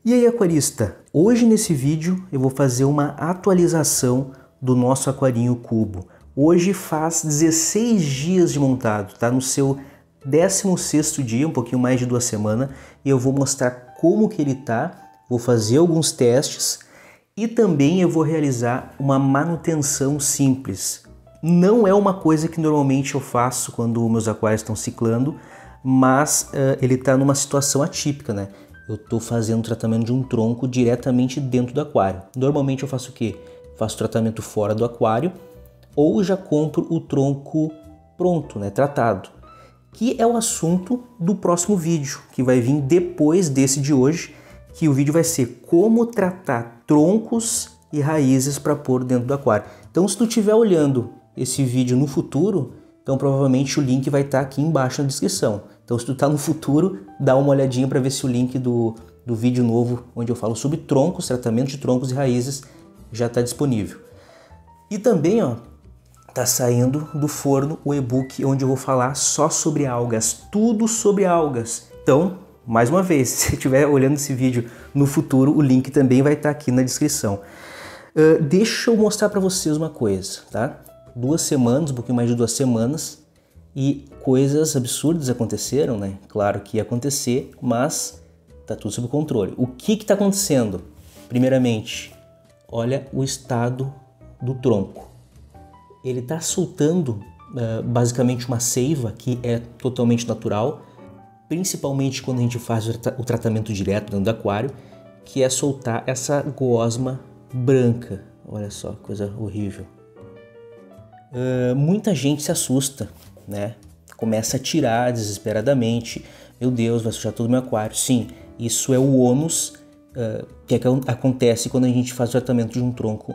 E aí, aquarista, hoje nesse vídeo eu vou fazer uma atualização do nosso aquarinho cubo. Hoje faz 16 dias de montado, tá no seu 16º dia, um pouquinho mais de 2 semanas, e eu vou mostrar como que ele tá, vou fazer alguns testes e também eu vou realizar uma manutenção simples. Não é uma coisa que normalmente eu faço quando meus aquários estão ciclando, mas ele está numa situação atípica, né? Eu estou fazendo o tratamento de um tronco diretamente dentro do aquário. Normalmente eu faço o quê? Faço tratamento fora do aquário ou já compro o tronco pronto, né? Tratado. Que é o assunto do próximo vídeo, que vai vir depois desse de hoje, que o vídeo vai ser como tratar troncos e raízes para pôr dentro do aquário. Então, se tu estiver olhando esse vídeo no futuro, então provavelmente o link vai estar aqui embaixo na descrição. Então, se tu está no futuro, dá uma olhadinha para ver se o link do vídeo novo, onde eu falo sobre troncos, tratamento de troncos e raízes, já está disponível. E também, ó, tá saindo do forno o e-book onde eu vou falar só sobre algas, tudo sobre algas. Então, mais uma vez, se estiver olhando esse vídeo no futuro, o link também vai estar aqui na descrição. Deixa eu mostrar para vocês uma coisa, tá? 2 semanas, um pouquinho mais de 2 semanas, e coisas absurdas aconteceram, né? Claro que ia acontecer, mas tá tudo sob controle. O que que tá acontecendo? Primeiramente, olha o estado do tronco. Ele tá soltando basicamente uma seiva que é totalmente natural, principalmente quando a gente faz o tratamento direto dentro do aquário, que é soltar essa gosma branca. Olha só, coisa horrível. Muita gente se assusta, né? Começa a tirar desesperadamente. Meu Deus, vai sujar todo o meu aquário. Sim, isso é o ônus que acontece quando a gente faz o tratamento de um tronco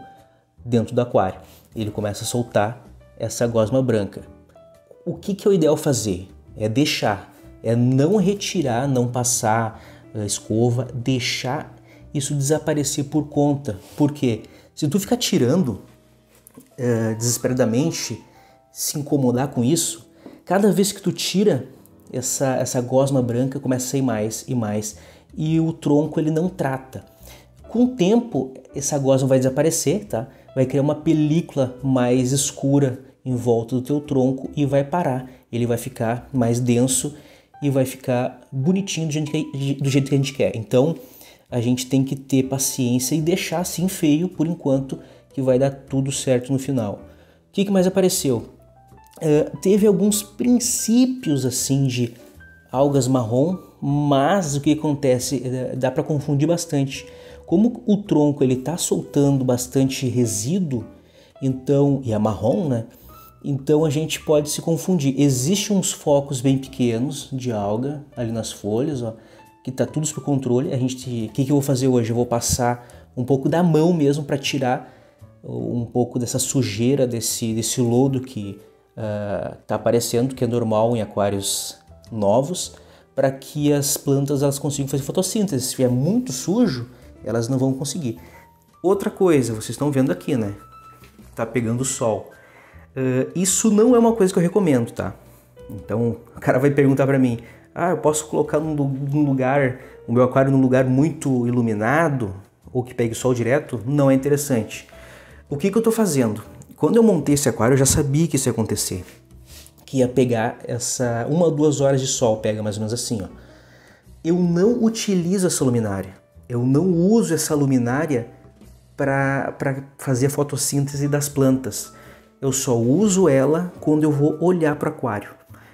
dentro do aquário. Ele começa a soltar essa gosma branca. O que é o ideal fazer? É deixar, é não retirar, não passar a escova, deixar isso desaparecer por conta. Por quê? Se tu ficar tirando desesperadamente, se incomodar com isso, cada vez que tu tira essa gosma branca começa a sair mais e mais, e o tronco ele não trata. Com o tempo essa gosma vai desaparecer, tá? Vai criar uma película mais escura em volta do teu tronco e vai parar. Ele vai ficar mais denso e vai ficar bonitinho do jeito que a gente quer. Então a gente tem que ter paciência e deixar assim feio por enquanto, que vai dar tudo certo no final. O que mais apareceu? Teve alguns princípios assim de algas marrom, mas o que acontece? Dá para confundir bastante. Como o tronco ele está soltando bastante resíduo, então, e é marrom, né? Então a gente pode se confundir. Existem uns focos bem pequenos de alga ali nas folhas, ó, que tá tudo sob controle. O que eu vou fazer hoje? Eu vou passar um pouco da mão mesmo para tirar um pouco dessa sujeira, desse lodo que tá aparecendo, que é normal em aquários novos, para que as plantas elas consigam fazer fotossíntese. Se estiver muito sujo, elas não vão conseguir. Outra coisa, vocês estão vendo aqui, né? Tá pegando sol. Isso não é uma coisa que eu recomendo, tá? Então, o cara vai perguntar para mim, eu posso colocar num lugar, o meu aquário num lugar muito iluminado, ou que pegue sol direto? Não é interessante. O que eu tô fazendo? Quando eu montei esse aquário, eu já sabia que isso ia acontecer. Que ia pegar 1 a 2 horas de sol, pega mais ou menos assim, ó. Eu não utilizo essa luminária. Eu não uso essa luminária para fazer a fotossíntese das plantas. Eu só uso ela quando eu vou olhar para o aquário.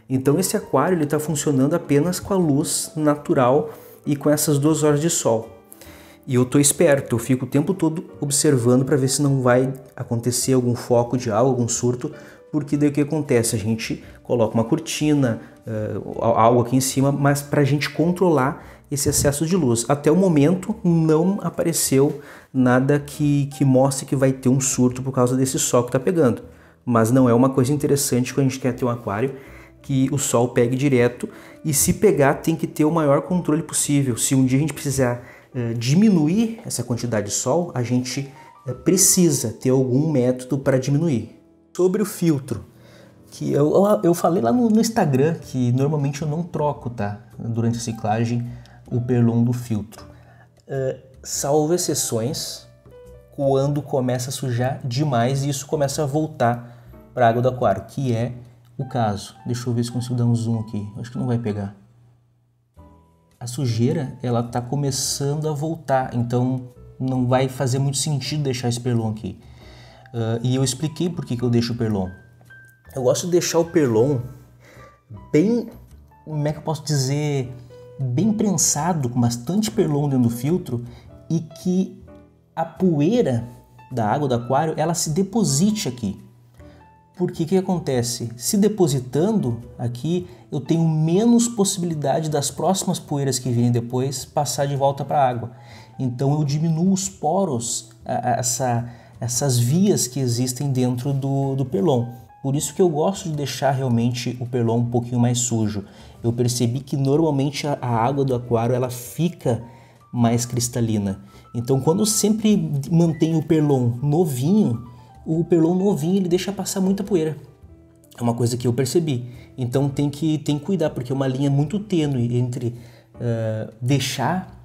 Então esse aquário ele está funcionando apenas com a luz natural e com essas 2 horas de sol. E eu tô esperto, eu fico o tempo todo observando para ver se não vai acontecer algum foco de algo, algum surto, porque daí o que acontece? A gente coloca uma cortina, algo aqui em cima, mas para a gente controlar esse excesso de luz. Até o momento não apareceu nada que mostre que vai ter um surto por causa desse sol que está pegando. Mas não é uma coisa interessante quando a gente quer ter um aquário que o sol pegue direto, e se pegar tem que ter o maior controle possível. Se um dia a gente precisar diminuir essa quantidade de sol, a gente precisa ter algum método para diminuir. Sobre o filtro, que eu falei lá no Instagram que normalmente eu não troco, tá? Durante a ciclagem, o perlon do filtro. salvo exceções, quando começa a sujar demais e isso começa a voltar para a água do aquário, que é o caso. Deixa eu ver se consigo dar um zoom aqui. Acho que não vai pegar. A sujeira, ela tá começando a voltar, então não vai fazer muito sentido deixar esse perlon aqui. E eu expliquei por que eu deixo o perlon. Eu gosto de deixar o perlon bem, como é que eu posso dizer, bem prensado, com bastante perlon dentro do filtro, e que a poeira da água do aquário, ela se deposite aqui. Porque o que acontece? Se depositando aqui, eu tenho menos possibilidade das próximas poeiras que virem depois passar de volta para a água. Então eu diminuo os poros, essas vias que existem dentro do perlon. Por isso que eu gosto de deixar realmente o perlon um pouquinho mais sujo. Eu percebi que normalmente a água do aquário ela fica mais cristalina. Então quando eu sempre mantenho o perlon novinho, ele deixa passar muita poeira. É uma coisa que eu percebi. Então tem que cuidar, porque é uma linha muito tênue entre deixar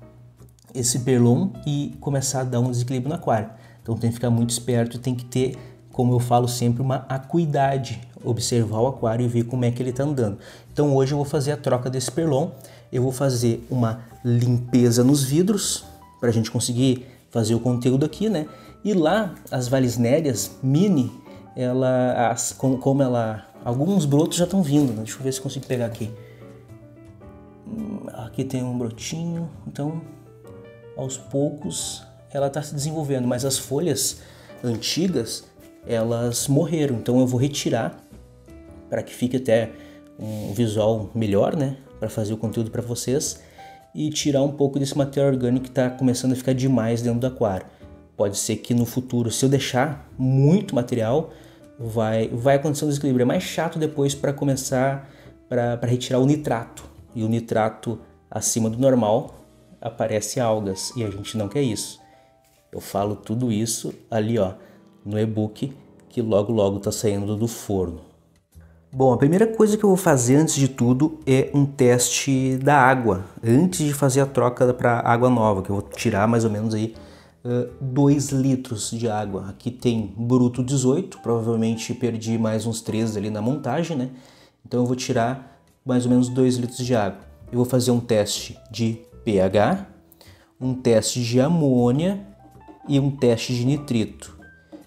esse perlon e começar a dar um desequilíbrio no aquário. Então tem que ficar muito esperto, tem que ter, como eu falo sempre, uma acuidade, observar o aquário e ver como é que ele está andando. Então hoje eu vou fazer a troca desse perlon, eu vou fazer uma limpeza nos vidros, para a gente conseguir fazer o conteúdo aqui, né? E lá, as Vallisnerias mini, alguns brotos já estão vindo, né? Deixa eu ver se consigo pegar aqui. Aqui tem um brotinho, então aos poucos ela está se desenvolvendo, mas as folhas antigas, elas morreram, então eu vou retirar para que fique até um visual melhor, né? Para fazer o conteúdo para vocês e tirar um pouco desse material orgânico que está começando a ficar demais dentro do aquário. Pode ser que no futuro, se eu deixar muito material, vai acontecer um desequilíbrio. É mais chato depois para começar, para retirar o nitrato. E o nitrato acima do normal aparece algas e a gente não quer isso. Eu falo tudo isso ali ó, no e-book que logo logo está saindo do forno. Bom, a primeira coisa que eu vou fazer antes de tudo é um teste da água. Antes de fazer a troca para água nova, que eu vou tirar mais ou menos aí 2 litros de água. Aqui tem bruto 18, provavelmente perdi mais uns 3 ali na montagem, né? Então eu vou tirar mais ou menos 2 litros de água. Eu vou fazer um teste de pH, um teste de amônia e um teste de nitrito.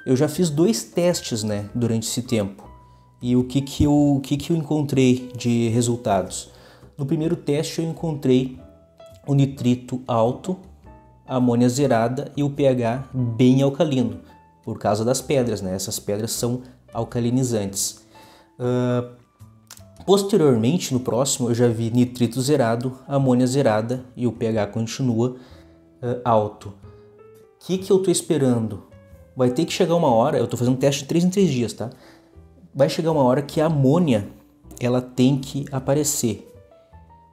Eu já fiz 2 testes, né, durante esse tempo. E o que eu encontrei de resultados? No primeiro teste eu encontrei o nitrito alto, a amônia zerada e o pH bem alcalino, por causa das pedras, né? Essas pedras são alcalinizantes. Posteriormente, no próximo, eu já vi nitrito zerado, amônia zerada e o pH continua alto. O que eu estou esperando? Vai ter que chegar uma hora, eu estou fazendo um teste de 3 em 3 dias, tá? Vai chegar uma hora que a amônia ela tem que aparecer.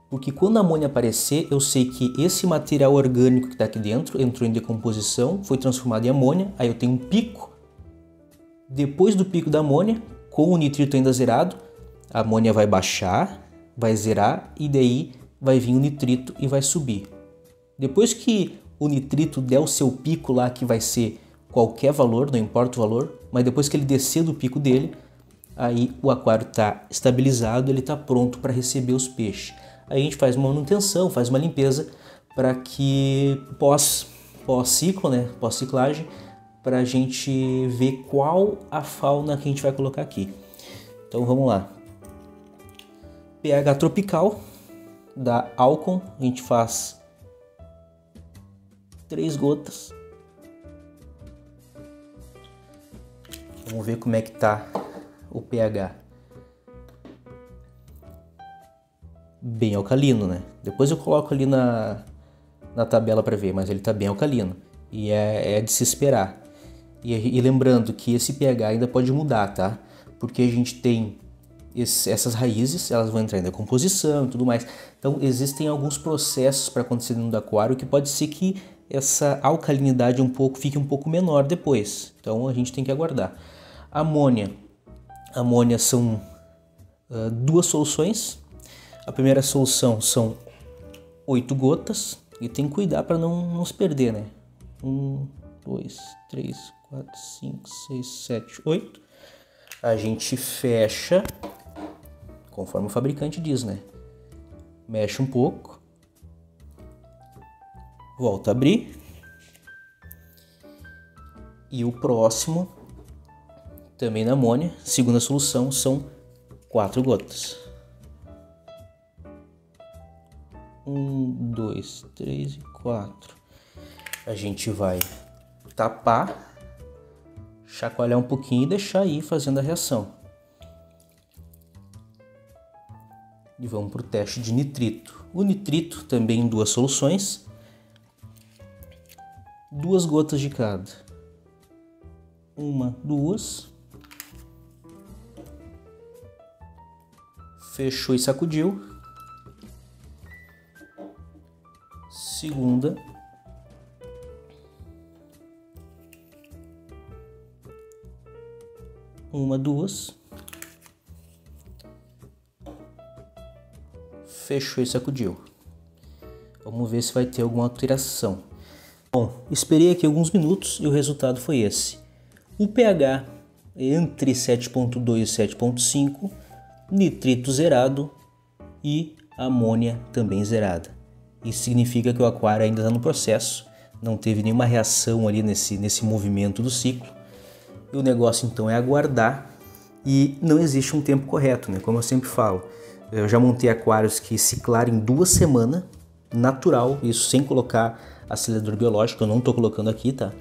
Porque quando a amônia aparecer, eu sei que esse material orgânico que está aqui dentro entrou em decomposição, foi transformado em amônia, aí eu tenho um pico. Depois do pico da amônia, com o nitrito ainda zerado, a amônia vai baixar, vai zerar e daí vai vir o nitrito e vai subir. Depois que o nitrito der o seu pico lá, que vai ser qualquer valor, não importa o valor, mas depois que ele descer do pico dele, aí o aquário está estabilizado, ele está pronto para receber os peixes. Aí a gente faz uma manutenção, faz uma limpeza para que pós-ciclo, né, pós-ciclagem, para a gente ver qual a fauna que a gente vai colocar aqui. Então vamos lá. pH tropical da Alcon, a gente faz 3 gotas. Vamos ver como é que tá o pH. Bem alcalino, né? Depois eu coloco ali na tabela para ver, mas ele tá bem alcalino. E é de se esperar. E lembrando que esse pH ainda pode mudar, tá? Porque a gente tem essas raízes, elas vão entrar em decomposição e tudo mais. Então existem alguns processos para acontecer dentro do aquário que pode ser que essa alcalinidade fique um pouco menor depois. Então a gente tem que aguardar. Amônia são 2 soluções. A primeira solução são 8 gotas, E tem que cuidar para não se perder, né? 1, 2, 3, 4, 5, 6, 7, 8. A gente fecha, conforme o fabricante diz, né? Mexe um pouco. Volta a abrir. E o próximo, também na amônia, segunda solução, são 4 gotas. 1, 2, 3 e 4. A gente vai tapar, chacoalhar um pouquinho e deixar aí fazendo a reação. E vamos para o teste de nitrito. O nitrito também em 2 soluções. 2 gotas de cada. 1, 2. Fechou e sacudiu. Segunda. Uma, 2. Fechou e sacudiu. Vamos ver se vai ter alguma alteração. Bom, esperei aqui alguns minutos e o resultado foi esse. O pH entre 7.2 e 7.5, nitrito zerado e amônia também zerada. Isso significa que o aquário ainda está no processo, não teve nenhuma reação ali nesse movimento do ciclo. E o negócio então é aguardar e não existe um tempo correto, né? Como eu sempre falo, eu já montei aquários que ciclaram em 2 semanas, natural, isso sem colocar acelerador biológico, eu não estou colocando aqui, tá?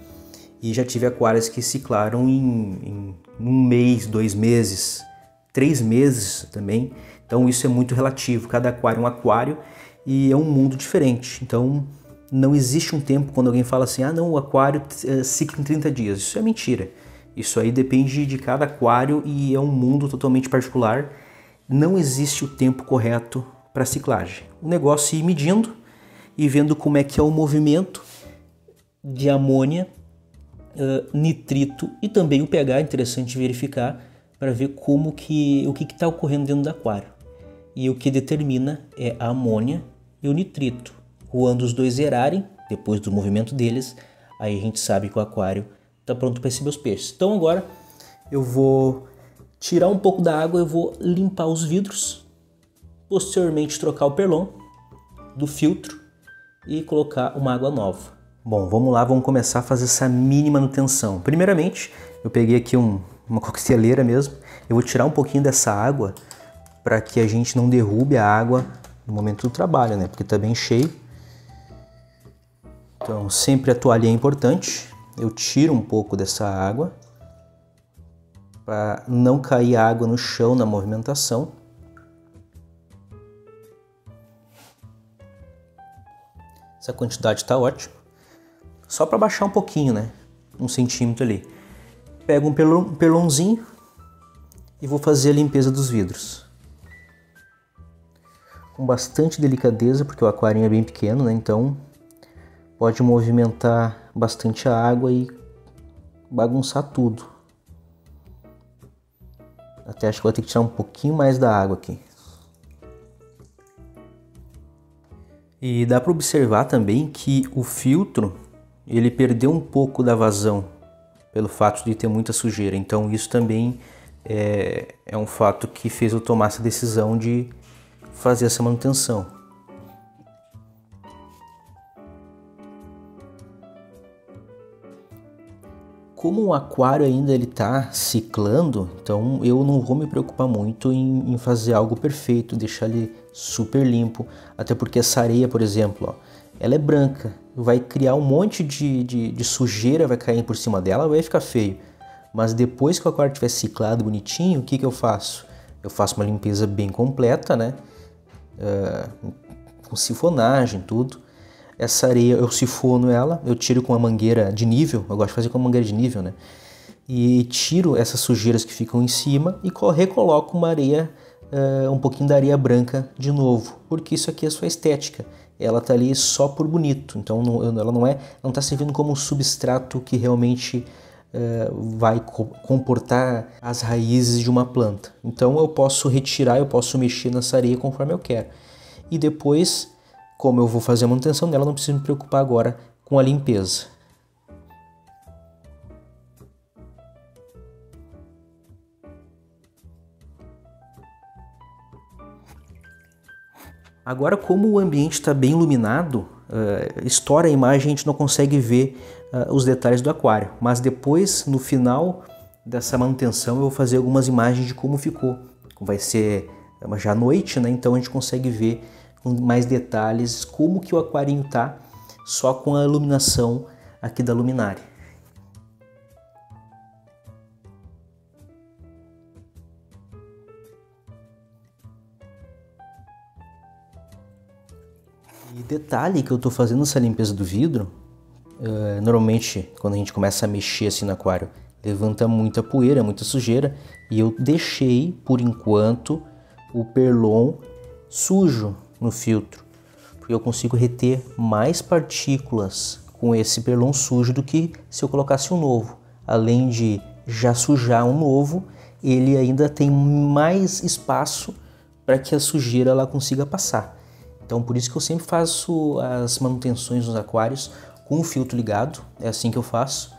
E já tive aquários que ciclaram em 1 mês, 2 meses, 3 meses também. Então isso é muito relativo, cada aquário é um aquário e é um mundo diferente. Então não existe um tempo quando alguém fala assim, ah não, o aquário cicla em 30 dias. Isso é mentira. Isso aí depende de cada aquário e é um mundo totalmente particular. Não existe o tempo correto para ciclagem. O negócio é ir medindo e vendo como é que é o movimento de amônia, nitrito e também o pH. É interessante verificar para ver o que está ocorrendo dentro do aquário. E o que determina é a amônia e o nitrito. Quando os dois zerarem, depois do movimento deles, aí a gente sabe que o aquário está pronto para receber os peixes. Então agora eu vou tirar um pouco da água, eu vou limpar os vidros, posteriormente trocar o perlon do filtro e colocar uma água nova. Bom, vamos lá, vamos começar a fazer essa mini manutenção. Primeiramente, eu peguei aqui uma coqueteleira mesmo, eu vou tirar um pouquinho dessa água para que a gente não derrube a água no momento do trabalho, né? Porque está bem cheio. Então, sempre a toalha é importante. Eu tiro um pouco dessa água para não cair água no chão na movimentação. Essa quantidade está ótima. Só para baixar um pouquinho, né? 1 centímetro ali. Pego um perlonzinho e vou fazer a limpeza dos vidros. Com bastante delicadeza, porque o aquário é bem pequeno, né? Então pode movimentar bastante a água e bagunçar tudo. Até acho que vou ter que tirar um pouquinho mais da água aqui. E dá para observar também que o filtro ele perdeu um pouco da vazão pelo fato de ter muita sujeira. Então isso também é um fato que fez eu tomar essa decisão de fazer essa manutenção. Como o aquário ainda ele está ciclando, então eu não vou me preocupar muito em fazer algo perfeito, deixar ele super limpo, até porque essa areia, por exemplo, ó, ela é branca, vai criar um monte de sujeira, vai cair por cima dela, vai ficar feio. Mas depois que o aquário estiver ciclado bonitinho, o que eu faço? Eu faço uma limpeza bem completa, né? Com sifonagem, tudo. Essa areia eu sifono ela, eu tiro com uma mangueira de nível, eu gosto de fazer com uma mangueira de nível, né? E tiro essas sujeiras que ficam em cima e recoloco uma areia, um pouquinho da areia branca de novo, porque isso aqui é sua estética. Ela tá ali só por bonito, então ela não tá servindo como um substrato que realmente vai comportar as raízes de uma planta. Então eu posso retirar, eu posso mexer nessa areia conforme eu quero. E depois, Como eu vou fazer a manutenção dela, não preciso me preocupar agora com a limpeza. Agora, como o ambiente está bem iluminado, estoura a imagem, a gente não consegue ver os detalhes do aquário. Mas depois, no final dessa manutenção, eu vou fazer algumas imagens de como ficou. Vai ser já à noite, né? Então a gente consegue ver com mais detalhes como que o aquarinho tá só com a iluminação aqui da luminária. E detalhe que eu estou fazendo essa limpeza do vidro, normalmente quando a gente começa a mexer assim no aquário, levanta muita poeira, muita sujeira, e eu deixei por enquanto o Perlon sujo no filtro, porque eu consigo reter mais partículas com esse Perlon sujo do que se eu colocasse um novo. Além de já sujar um novo, ele ainda tem mais espaço para que a sujeira ela consiga passar. Então por isso que eu sempre faço as manutenções nos aquários com o filtro ligado, é assim que eu faço,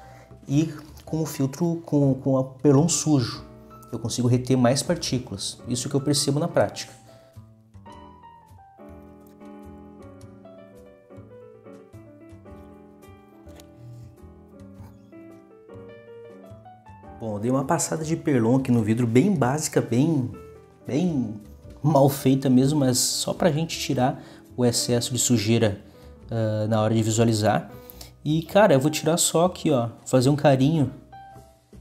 e com o filtro com o Perlon sujo. Eu consigo reter mais partículas, isso que eu percebo na prática. Bom, eu dei uma passada de Perlon aqui no vidro, bem básica, bem mal feita mesmo, mas só pra gente tirar o excesso de sujeira na hora de visualizar. E cara, eu vou tirar só aqui, ó, fazer um carinho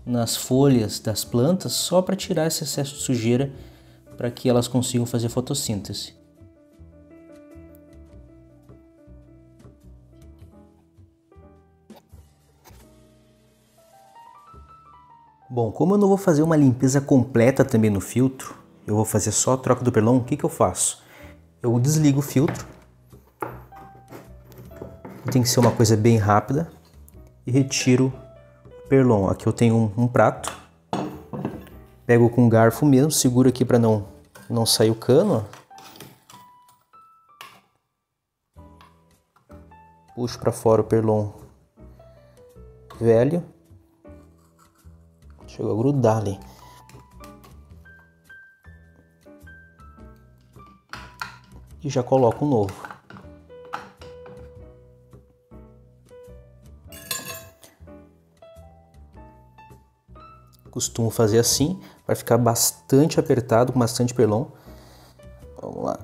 nas folhas das plantas só para tirar esse excesso de sujeira para que elas consigam fazer fotossíntese. Bom, como eu não vou fazer uma limpeza completa também no filtro, eu vou fazer só a troca do Perlon, o que eu faço? Eu desligo o filtro, tem que ser uma coisa bem rápida, e retiro o Perlon. Aqui eu tenho um prato, pego com um garfo mesmo, seguro aqui para não sair o cano, ó. Puxo para fora o Perlon velho. Chegou a grudar ali. E já coloco um novo. Costumo fazer assim, para ficar bastante apertado, com bastante Perlon. Vamos lá.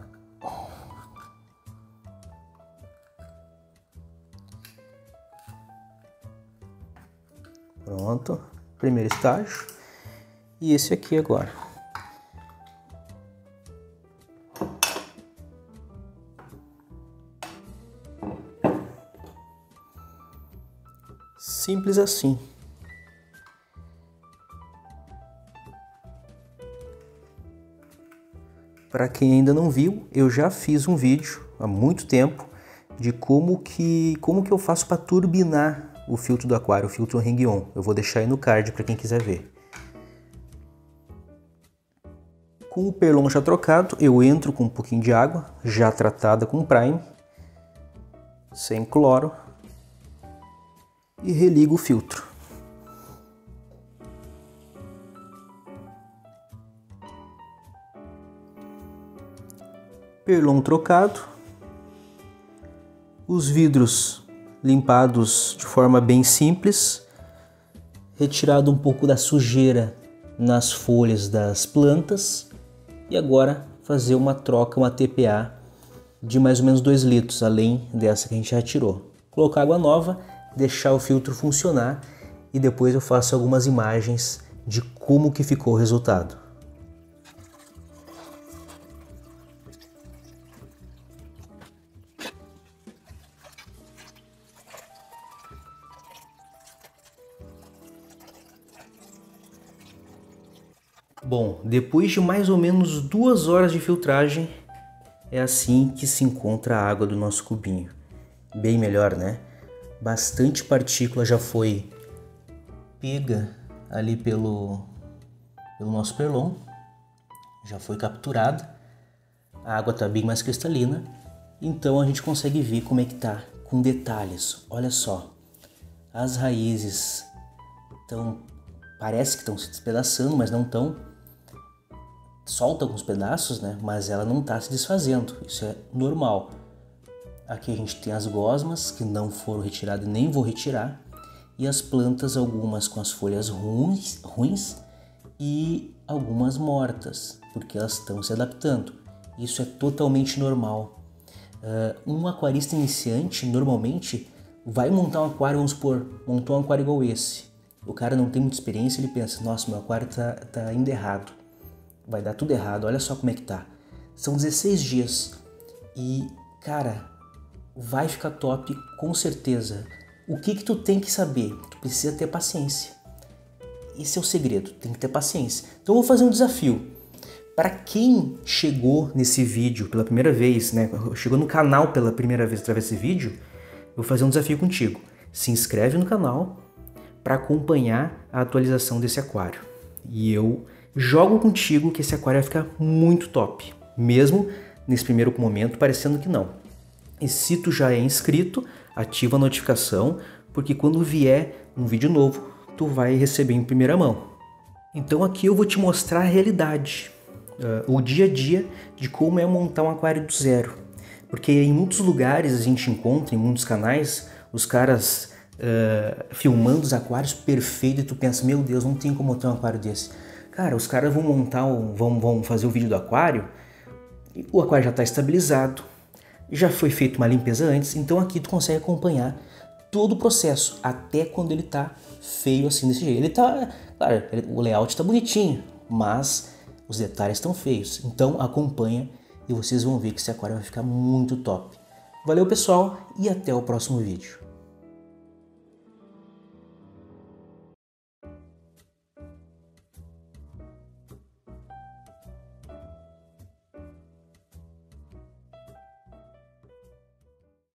Pronto. Primeiro estágio. E esse aqui agora. Simples assim. Para quem ainda não viu, eu já fiz um vídeo há muito tempo de como que eu faço para turbinar o filtro do aquário, o filtro Hang-On. Eu vou deixar aí no card para quem quiser ver. Com o Perlon já trocado, eu entro com um pouquinho de água, já tratada com Prime, sem cloro, e religo o filtro. Perlon trocado, os vidros limpados de forma bem simples, retirado um pouco da sujeira nas folhas das plantas e agora fazer uma troca, uma TPA de mais ou menos 2 litros, além dessa que a gente já tirou. Colocar água nova, deixar o filtro funcionar e depois eu faço algumas imagens de como que ficou o resultado. Bom, depois de mais ou menos 2 horas de filtragem, é assim que se encontra a água do nosso cubinho. Bem melhor, né? Bastante partícula já foi pega ali pelo nosso Perlon, já foi capturada. A água está bem mais cristalina Então a gente consegue ver como é que tá, com detalhes. Olha só, as raízes parece que estão se despedaçando, mas não estão. Solta alguns pedaços, né? Mas ela não está se desfazendo, isso é normal. Aqui a gente tem as gosmas que não foram retiradas e nem vou retirar, e as plantas, algumas com as folhas ruins e algumas mortas, porque elas estão se adaptando. Isso é totalmente normal. Um aquarista iniciante normalmente vai montar um aquário, vamos supor, montou um aquário igual esse. O cara não tem muita experiência, ele pensa, nossa, meu aquário tá indo errado. Vai dar tudo errado, olha só como é que tá. São 16 dias e, cara, vai ficar top com certeza. O que tu tem que saber? Tu precisa ter paciência. Esse é o segredo, tem que ter paciência. Então eu vou fazer um desafio. Para quem chegou nesse vídeo pela primeira vez, né? Chegou no canal pela primeira vez através desse vídeo, eu vou fazer um desafio contigo. Se inscreve no canal para acompanhar a atualização desse aquário. E eu jogo contigo que esse aquário vai ficar muito top, mesmo nesse primeiro momento parecendo que não. E se tu já é inscrito, ativa a notificação, porque quando vier um vídeo novo, tu vai receber em primeira mão. Então aqui eu vou te mostrar a realidade, o dia a dia de como é montar um aquário do zero. Porque em muitos lugares a gente encontra, em muitos canais, os caras filmando os aquários perfeitos e tu pensa, meu Deus, não tem como montar um aquário desse. Cara, os caras vão montar, vão fazer o vídeo do aquário, e o aquário já está estabilizado, já foi feita uma limpeza antes, então aqui tu consegue acompanhar todo o processo, até quando ele tá feio assim desse jeito. Ele tá, claro, o layout tá bonitinho, mas os detalhes estão feios. Então acompanha e vocês vão ver que esse aquário vai ficar muito top. Valeu pessoal e até o próximo vídeo.